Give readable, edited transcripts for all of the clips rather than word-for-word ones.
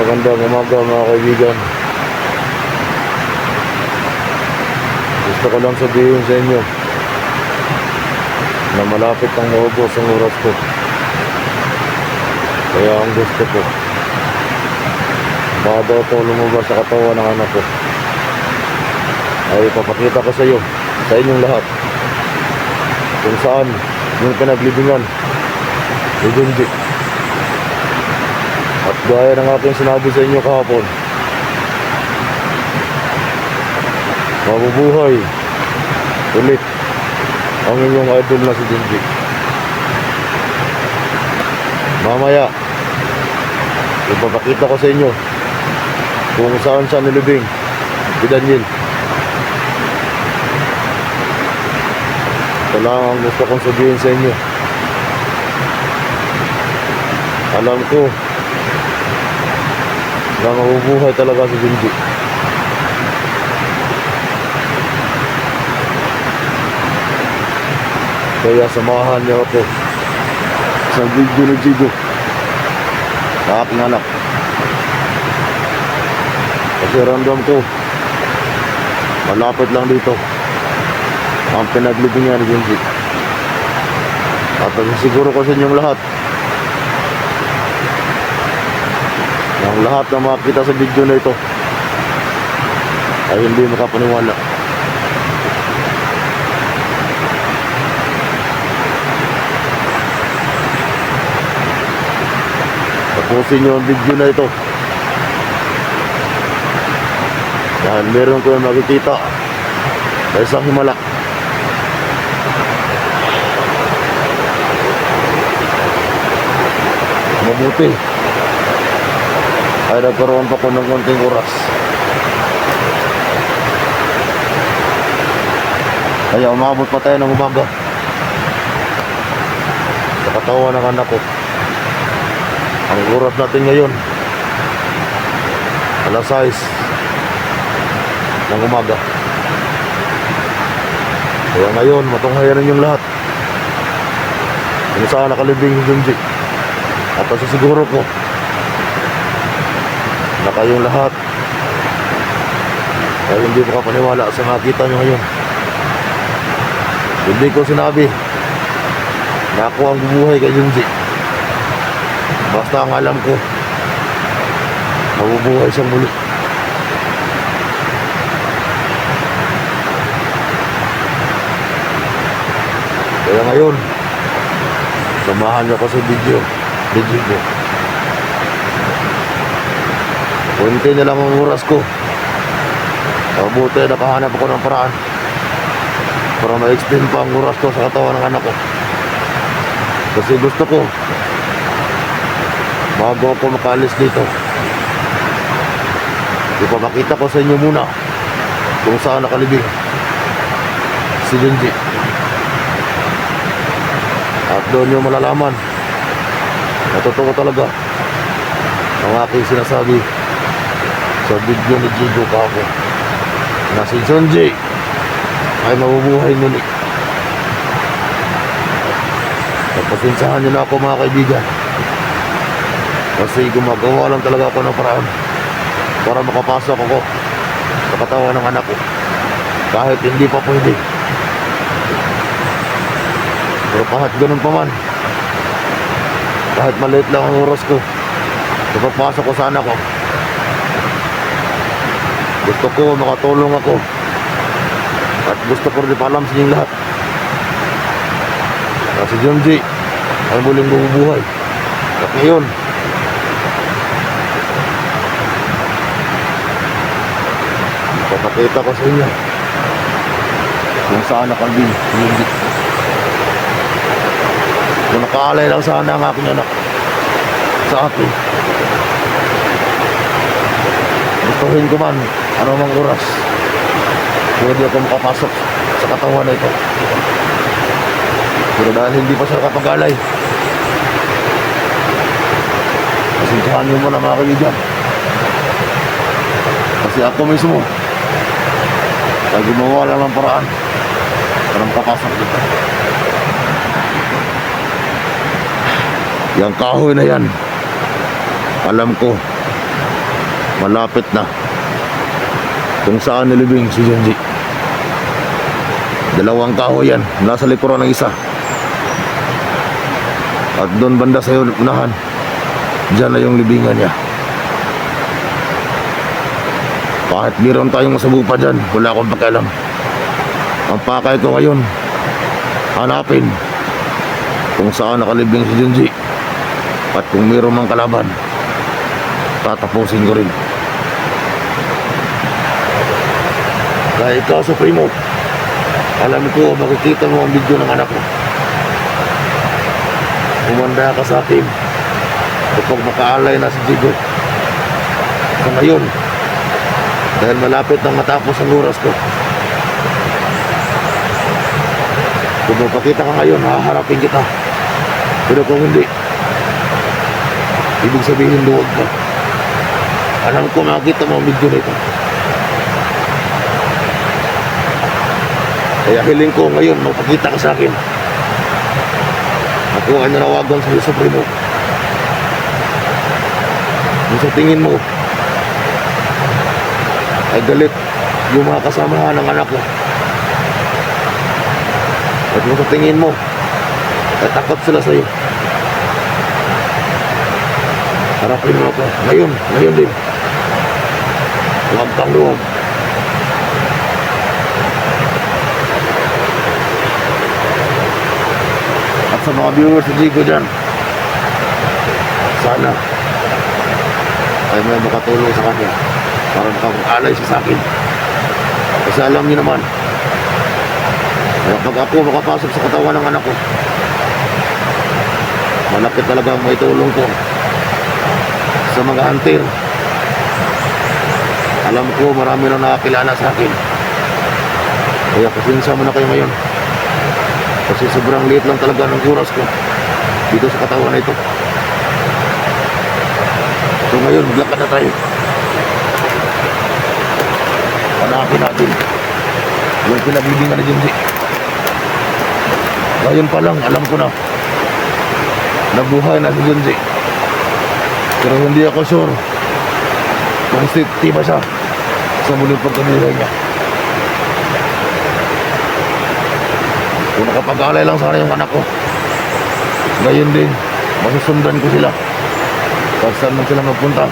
Magandang umaga mga kaibigan. Gusto ko lang sabihin sa inyo na malapit ang maubos ang oras ko. Kaya ang gusto ko, baka daw ito lumabas sa katawan ng anak ko, ay ipapakita ko sa iyo, sa inyong lahat, kung saan yung pinaglibingan ni Junji. At gaya ng aking sinabi sa inyo kahapon, mabubuhay ulit ang inyong idol na si Junji. Mamaya ipapakita ko sa inyo kung saan siya nilibing si Daniel. Ito lang ang gusto kong sabihin sa inyo. Alam ko na mabubuhay talaga si Junji. Kaya samahan niyo ako sa video ni Jigo, sa aking anak. Kasi ramdam ko malapit lang dito ang pinaglibingan ni Junji. At siguro ko sa inyong lahat, ang lahat na makita sa video na ito ay hindi makapaniwala. Tapusin nyo ang video na ito dahil meron ko yung makikita sa isang himala. Mabuti ay nagkaroon pa ko ng konting oras, kaya umabot pa tayo ng umaga sa katawan ng anak ko. Ang oras natin ngayon alas 6 ng umaga. Kaya ngayon matunghayan ninyong lahat kung saan nakalibing si Junji. At siguro ko na kayong lahat ay hindi makapaniwala sa makita nyo ngayon. Hindi ko sinabi na ako ang bubuhay kay Junji. Basta ang alam ko, mabubuhay siyang muli. Kaya ngayon, samahan niyo ako sa video ko. Kunti na lang ang oras ko. Mabuti nakahanap ako ng paraan para ma-extend pa ang oras ko sa katawan ng anak ko. Kasi gusto ko, bago ako makalis dito, ipapakita ko sa inyo muna kung saan nakalibing si Junji. At doon nyo malalaman na totoo talaga ang aking sinasabi sa video ni Jigo kahapon, na si Junji ay mabubuhay muli. Pagpasensahan nyo na ako mga kaibigan, kasi gumagawa lang talaga ako ng paraan para makapasok ako sa katawan ng anak ko kahit hindi pa pwede. Pero kahit ganun pa man, kahit maliit lang ang oras ko sa pagpasok ko sa anak ko, gusto ko makatulong ako. At gusto ko rin paalam sa inyong lahat na si Junji ay muling mabubuhay. At ngayon, papakita ko sa inyo kung saan nakalibing si Junji. Kung nakaalay lang sana ang aking anak sa akin, gustuhin ko man anumang oras, pwede ako makapasok sa katawan na ito. Pero dahil hindi pa siya nakapag-alay, pasintahan nyo muna mga kaibigan, kasi ako mismo ay gumawa lang ng paraan para makapasok dito. Yang kahoy na yan, alam ko malapit na kung saan nilibing si Junji. Dalawang kahoy yan, nasa likuran ng isa. At doon banda sa unahan, dyan na yung libingan niya. Kahit meron tayong masagupa dyan, wala akong pakialam. Ang pakay ko ngayon, hanapin kung saan nakalibing si Junji. At kung meron mang kalaban, tatapusin ko rin. Kaya ikaw, Supremo, alam ko, makikita mo ang video ng anak ko. Umanda ka sa akin kapag makaalay na si Jigo. Sa ngayon, dahil malapit nang matapos ang oras ko, kung mapakita ka ngayon, haharapin kita. Pero kung hindi, ibig sabihin luwag ka. Alam ko, makikita mo ang video na ito. Kaya hiling ko ngayon, magpakita ka sa akin. Ako ay nanawagan sa Supremo. Kung sa tingin mo ay galit yung mga kasamahan ng anak ko, at kung sa tingin mo ay takot sila sa iyo, harapin mo ako. Ngayon din. Huwag kang luwag. At sa mga viewers sa Jigo dyan, sana ay may makatulong sa kanya para makapag-alay siya sa akin. Kasi alam niyo naman, kapag ako makapasok sa katawan ng anak ko, malaki talagang may tulong ko sa mga hunter. Alam ko marami na nakakilala sa akin. Kaya pasensya mo na kayo ngayon. Kasi sobrang liit lang talaga ng oras ko dito sa katawan na ito. So ngayon, maglakad na tayo. Hanapin natin yung pinagbibingan na Junji. Ngayon pa lang, alam ko na nabuhay na si Junji. Pero hindi ako sure kung safety ba siya sa muling pagkabuhay niya. Kung nakapag-alay lang sana yung anak ko, ngayon din, masusundan ko sila. Kahit saan man sila magpunta.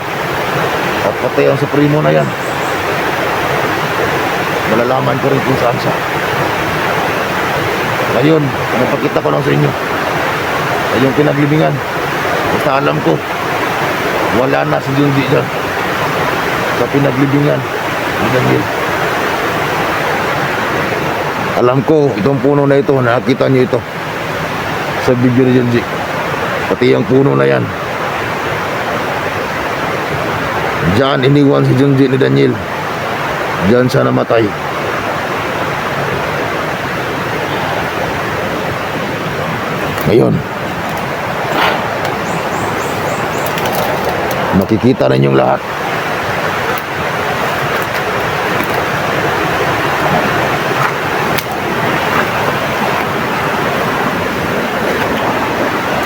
At pati ang Supremo na yan, malalaman ko rin kung saan siya. Ngayon, napakita ko lang sa inyo ay yung pinaglibingan. Basta alam ko, wala na si Junji dyan sa pinaglibingan ni Daniel. Alam ko, itong puno na ito, nakita niyo ito sa video ni Junji. Pati yung puno na yan, diyan iniwan si Junji ni Daniel. Diyan siya namatay. Ngayon, makikita na ninyong lahat.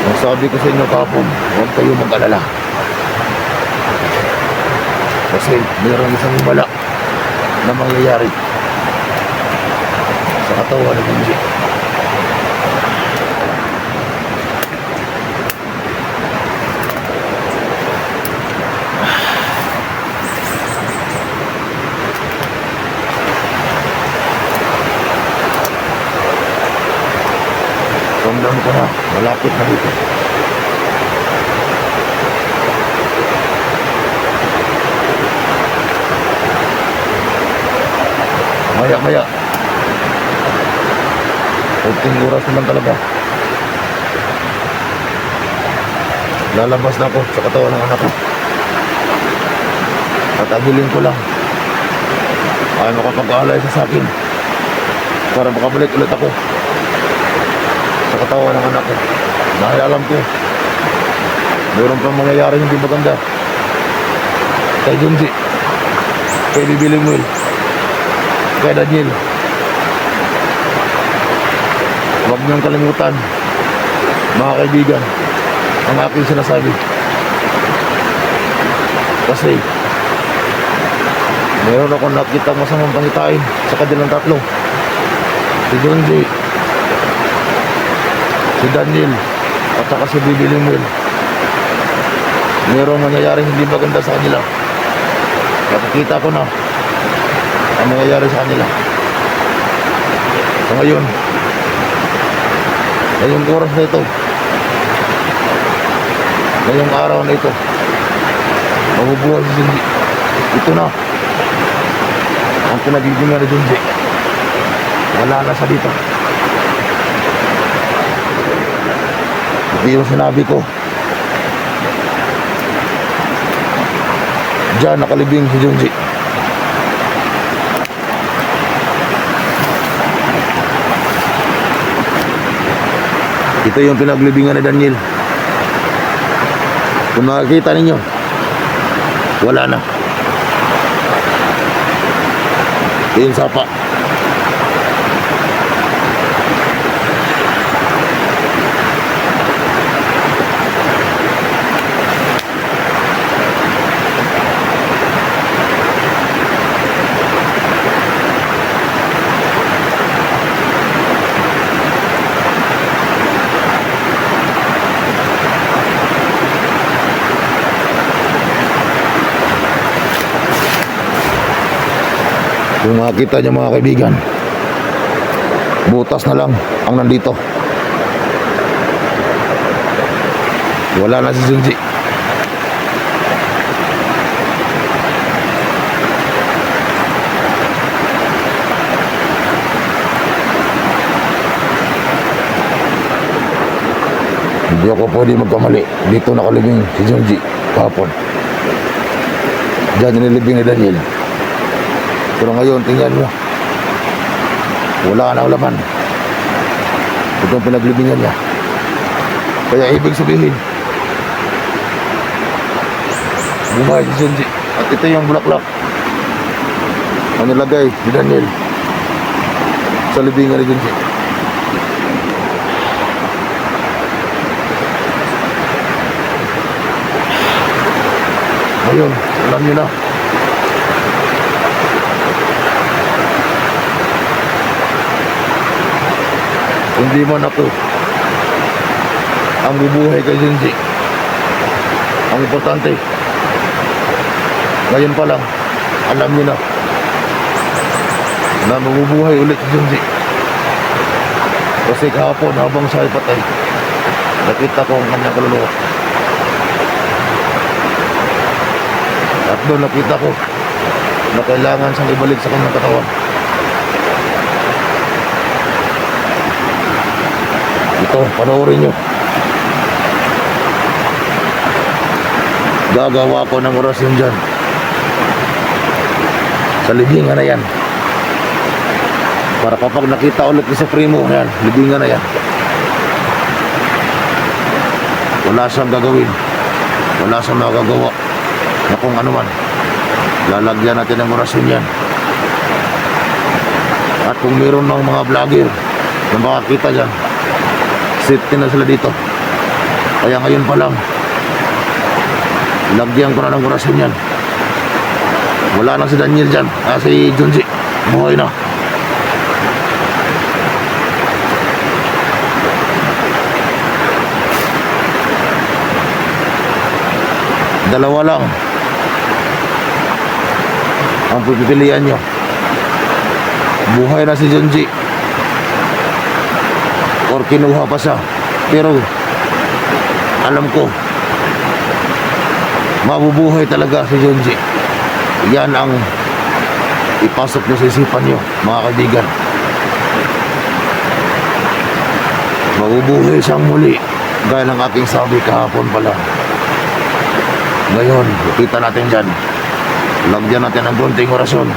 Ang sabi ko sa inyo kapon, huwag kayo mag-alala. Kasi mayroong isang bala na mangyayari sa katawan ng Junji. Ramdam ko na, malapit na dito. Maya-maya, 15 oras naman talaga, lalabas na ako sa katawan ng anak ko. At agulin ko lang ay makapag-alay sa akin para makabalik ulit ako sa katawan ng anak ko. Dahil alam ko, meron pang mangyayari hindi maganda kay Junji, kay Bibi Lemuel, kay Daniel. Huwag niyong kalimutan, mga kaibigan, ang aking sinasabi. Kasi Meron akong nakita masamang pangitain sa kanilang tatlo. Si Junji, si Daniel, at saka si Bibi Limwell. Merong nangyayaring hindi maganda sa kanila. Nakikita ko na ang nangyayari sa kanila. So ngayon, ngayong oras na ito, ngayong araw na ito, mabubuhay si Junji. Ito na ang pinagiging ni Junji. Wala na sa dito. Ito yung sinabi ko. Diyan nakalibing si Junji. Ito yung pinaglibingan ni Daniel. Kung makikita ninyo, wala na. Ito yung sapa. Kung makikita nyo mga kaibigan, butas na lang ang nandito. Wala na si Junji. Hindi ako pwede magkamali. Dito nakalibing si Junji kahapon. Diyan nililibing ni Daniel. Pero ngayon, tingnan mo, wala na ang laman. Ito ang pinaglibingan niya. Kaya ibig sabihin, buhay si Junji. At ito yung bulaklak ang nilagay ni Daniel sa libingan ni Junji. Ngayon, alam niyo na. Hindi man ako ang bubuhay kay Junji. Ang importante, ngayon pa lang, alam niyo na na mabubuhay ulit si Junji. Kasi kahapon habang siya ay patay, nakita ko ang kanyang kaluluwa. At doon nakita ko na kailangan siyang ibalik sa kanyang katawan. Ito, panoorin nyo. Gagawa ko ng orasyon dyan. Sa libingan na yan. Para kapag nakita ulit ni Supremo, yan, libingan na yan. Wala siyang gagawin. Wala siyang magagawa. Na kung ano man. Lalagyan natin ng orasyon yan. At kung meron ng mga vlogger na makakita dyan, safety na sila dito. Kaya ngayon pa lang, lagyan ko na ng orasyon yan. Wala na si Daniel dyan. Si Junji, buhay na. Dalawa lang ang pipilian nyo. Buhay na si Junji or kinuha pa siya. Pero alam ko mabubuhay talaga si Junji. Yan ang ipasok nyo sa isipan nyo, mga kaibigan. Mabubuhay siyang muli, gaya ng aking sabi kahapon pala. Ngayon, kita natin dyan, lagyan natin ng konting orasyon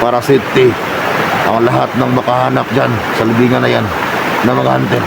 para safety ang lahat ng makahanap dyan sa libingan na yan na mga hunter.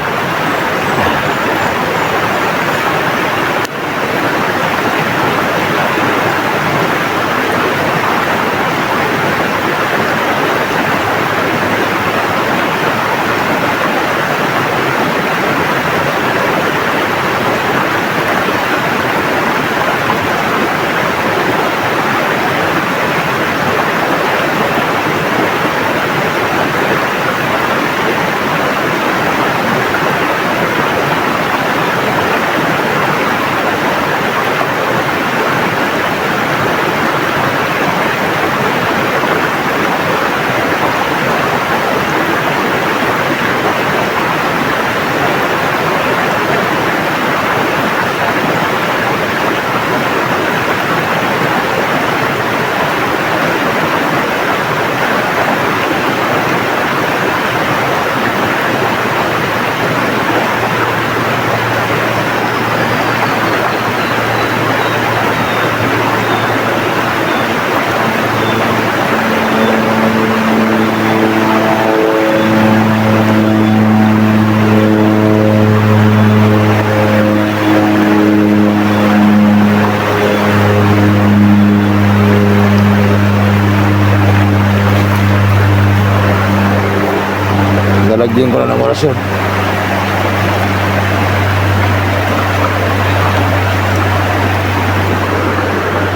preparasyon.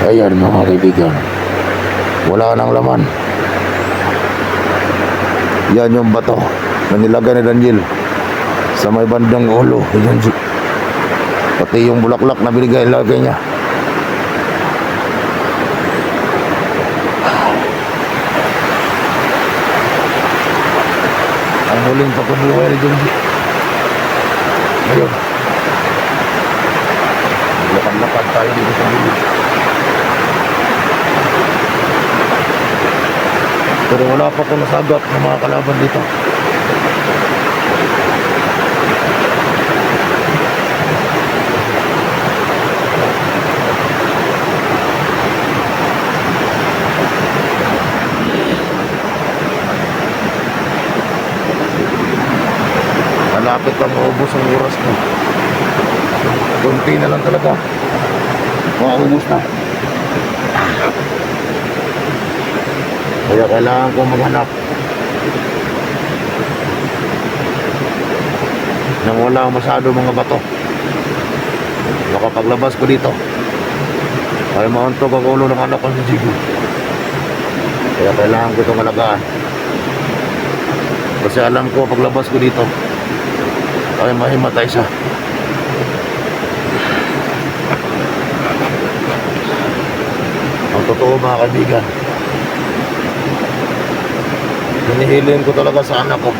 Ayan mga kaibigan, wala nang laman. Yan yung bato na nilagay ni Daniel sa may bandang ulo. Yan, pati yung bulaklak na binigay, ilagay niya. Ang huling pagkabuhay ni Junji. Ngayon, lakad-lakad tayo dito sa bilis. Pero wala pa ko nasagap ng mga kalaban dito. Malapit lang maubos ang oras ko. Kunti na lang talaga. Maubos na. Kaya kailangan ko maghanap nang wala masyado mga bato. Makapaglabas ko dito ay mauntog ang ulo ng anak ko si Jigo. Kaya kailangan ko itong alagaan. Kasi alam ko paglabas ko dito ay mahimatay siya. Ang totoo mga kaibigan, hinihiling ko talaga sa anak ko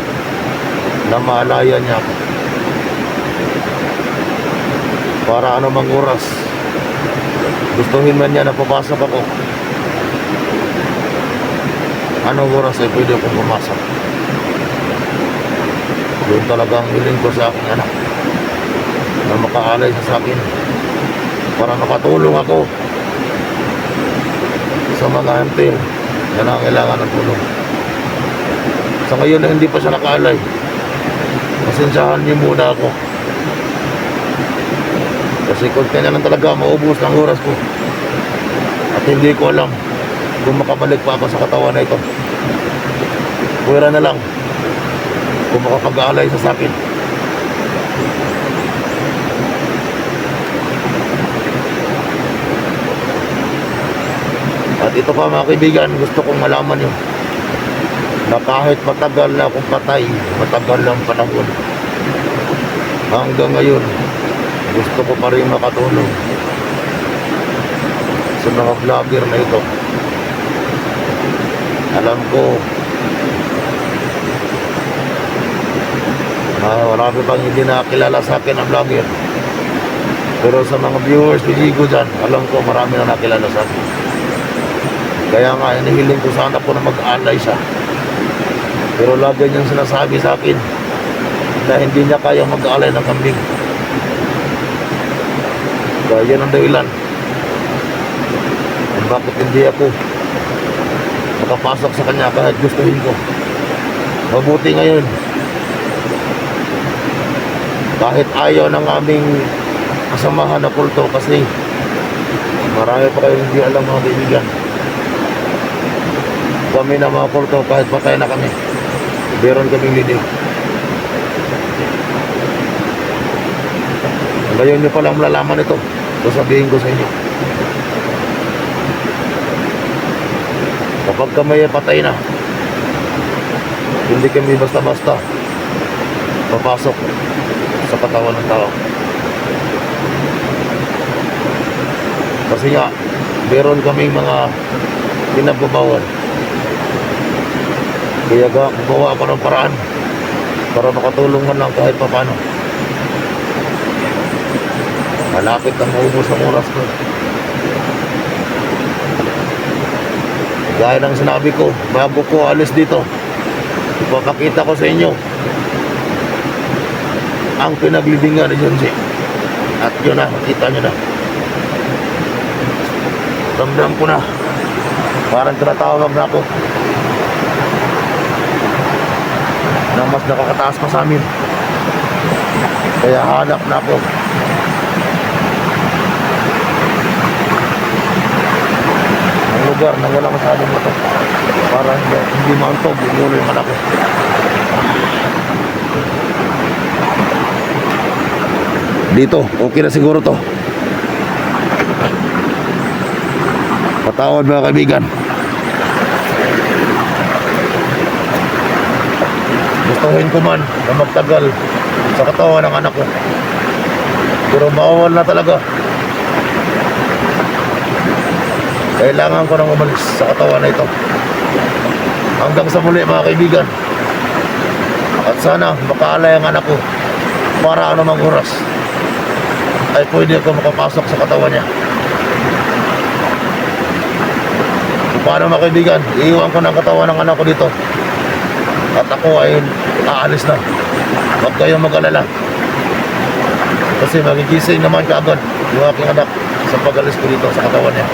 na maalaya niya ako. Para anumang oras gustuhin man niya na papasok ako, anong oras ay pwede akong pumasok. Doon talaga ang hiling ko sa aking anak na makaalay sa akin para makatulong ako sa mga antil na nangailangan ng tulong. Sa ngayon na hindi pa siya nakaalay, pasensyahan niyo muna ako. Kasi kung kanya lang talaga maubos ng oras ko at hindi ko alam kung makabalik pa ako sa katawan na ito. Pwera na lang kung makapag-aalay sa sakin. At ito pa mga kaibigan, gusto kong malaman nyo na kahit matagal na akong patay, matagal lang panahon, hanggang ngayon gusto ko pa rin makatulong sa mga vlogger na ito. Alam ko marami pang hindi nakakilala sa akin ang vlogger, pero sa mga viewers ni Jigo dyan, alam ko marami na nakilala sa akin. Kaya nga hinihiling ko sana po na mag-alay siya, pero lagi niyang sinasabi sa akin na hindi niya kaya mag-alay ng kambing. Kaya yan ang dahilan kung bakit hindi ako makapasok sa kanya kahit gustuhin ko. Mabuti ngayon, kahit ayaw ng aming kasamahan na kulto, kasi marami pa kayo hindi alam mga kaibigan, kami na mga kulto kahit patay na kami, meron kaming leading. Ngayon nyo palang malalaman ito, sasabihin ko sa inyo. Kapag kami ay patay na, hindi kami basta-basta papasok sa katawan ng tao. Kasi nga, meron kaming mga pinagbabawal. Kaya gumawa ako ng paraan para makatulong man lang kahit papano. Malapit ang maubos ang oras ko. Gaya ng sinabi ko, bago ko alis dito, ipapakita ko sa inyo ang pinaglibingan ni Junji. At yun na, makita nyo na. Ramdam ko na, parang tinatawag na ako na mas nakakataas pa sa amin. Kaya hanap na ako ang lugar na wala masyadong bato para hindi maantog yung ulo yung anak ko. Dito, okay na siguro to. Patawad mga kaibigan. Gustuhin ko man na magtagal sa katawan ng anak ko. Pero mawawala na talaga. Kailangan ko nang umalis sa katawan na ito. Hanggang sa muli mga kaibigan. At sana makaalay ang anak ko para anumang oras ay pwede ako makapasok sa katawan niya. Kung paano mga kaibigan, iiwan ko ng katawan ng anak ko dito. At ako ay aalis na. Huwag kayong mag-alala. Kasi magigising naman kaagad yung aking anak sa pag-alis ko dito sa katawan niya.